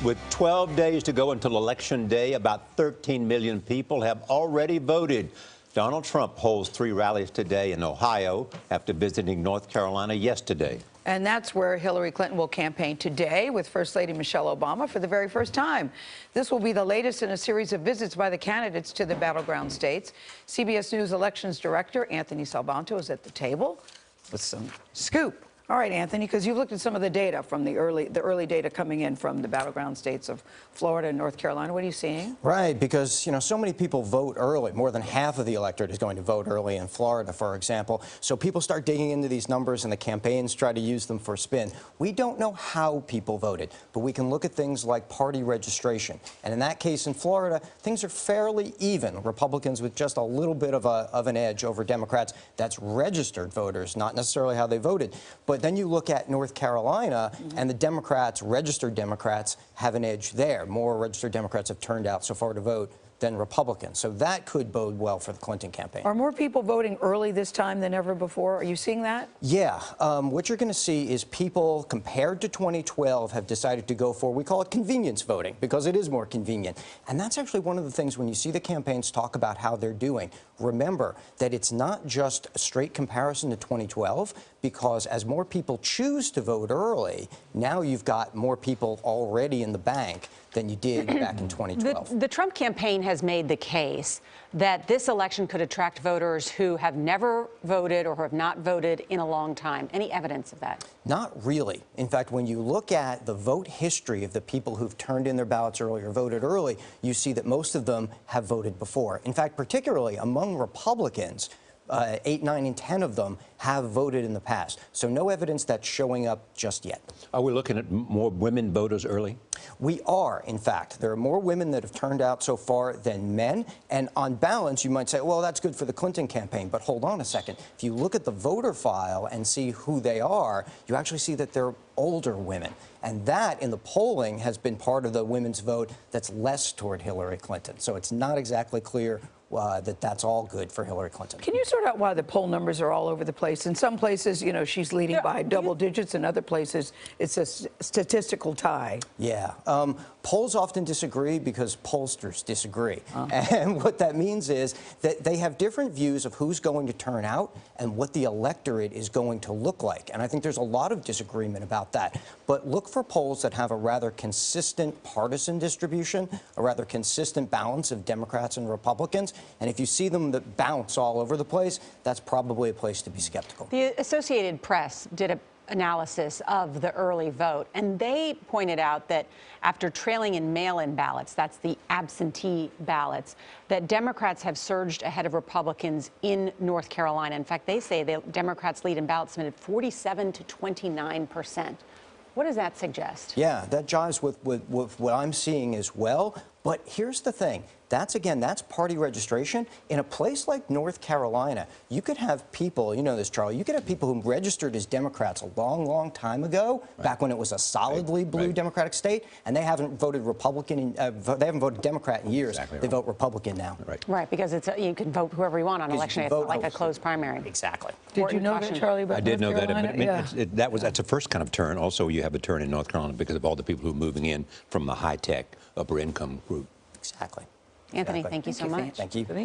With 12 days to go until Election Day, about 13 million people have already voted. Donald Trump holds 3 rallies today in Ohio after visiting North Carolina yesterday. And that's where Hillary Clinton will campaign today with First Lady Michelle Obama for the very first time. This will be the latest in a series of visits by the candidates to the battleground states. CBS News elections director Anthony Salvanto is at the table with some scoop. All right, Anthony, because you've looked at some of the data from the early data coming in from the battleground states of Florida and North Carolina. What are you seeing? Right, because, so many people vote early. More than half of the electorate is going to vote early in Florida, for example. So people start digging into these numbers and the campaigns try to use them for spin. We don't know how people voted, but we can look at things like party registration. And in that case in Florida, things are fairly even. Republicans with just a little bit of an edge over Democrats. That's registered voters, not necessarily how they voted. But then you look at North Carolina, and the Democrats, registered Democrats, have an edge there. More registered Democrats have turned out so far to vote than Republicans. So that could bode well for the Clinton campaign. Are more people voting early this time than ever before? Are you seeing that? Yeah. What you're going to see is people, compared to 2012, have decided to go for, we call it convenience voting, because it is more convenient. And that's actually one of the things when you see the campaigns talk about how they're doing. Remember that it's not just a straight comparison to 2012, because as more people choose to vote early, now you've got more people already in the bank than you did back in 2012. The Trump campaign has made the case that this election could attract voters who have never voted or who have not voted in a long time. Any evidence of that? Not really. In fact, when you look at the vote history of the people who've turned in their ballots early or voted early, you see that most of them have voted before. In fact, particularly among Republicans, 8, 9, and 10 of them have voted in the past. So no evidence that's showing up just yet. Are we looking at more women voters early? We are, in fact. There are more women that have turned out so far than men. And on balance, you might say, well, that's good for the Clinton campaign. But hold on a second. If you look at the voter file and see who they are, you actually see that they're older women. And that, in the polling, has been part of the women's vote that's less toward Hillary Clinton. So it's not exactly clear that that's all good for Hillary Clinton. Can you sort out why the poll numbers are all over the place? In some places, she's leading by double digits. In other places, it's a statistical tie. Yeah. Polls often disagree because pollsters disagree. And what that means is that they have different views of who's going to turn out and what the electorate is going to look like. And I think there's a lot of disagreement about that. But look for polls that have a rather consistent partisan distribution, a rather consistent balance of Democrats and Republicans. And if you see them that bounce all over the place, that's probably a place to be skeptical. The Associated Press did an analysis of the early vote, and they pointed out that after trailing in mail-in ballots, that's the absentee ballots, that Democrats have surged ahead of Republicans in North Carolina. In fact, they say the Democrats lead in ballots submitted 47 to 29%. What does that suggest? Yeah, that jives with what I'm seeing as well. But here's the thing. That's party registration. In a place like North Carolina, you could have people, you know this, Charlie, you could have people who registered as Democrats a long, long time ago, back when it was a solidly blue Democratic state, and they haven't voted Republican, they haven't voted Democrat in years. They vote Republican now. Right, because you can vote whoever you want on election day. It's not like a closed primary. Exactly. Did you know that, Charlie, about I did know North Carolina? that. That's a first kind of turn. Also, you have a turn in North Carolina because of all the people who are moving in from the high-tech, upper-income group. Exactly. Anthony, thank you so much. Thank you.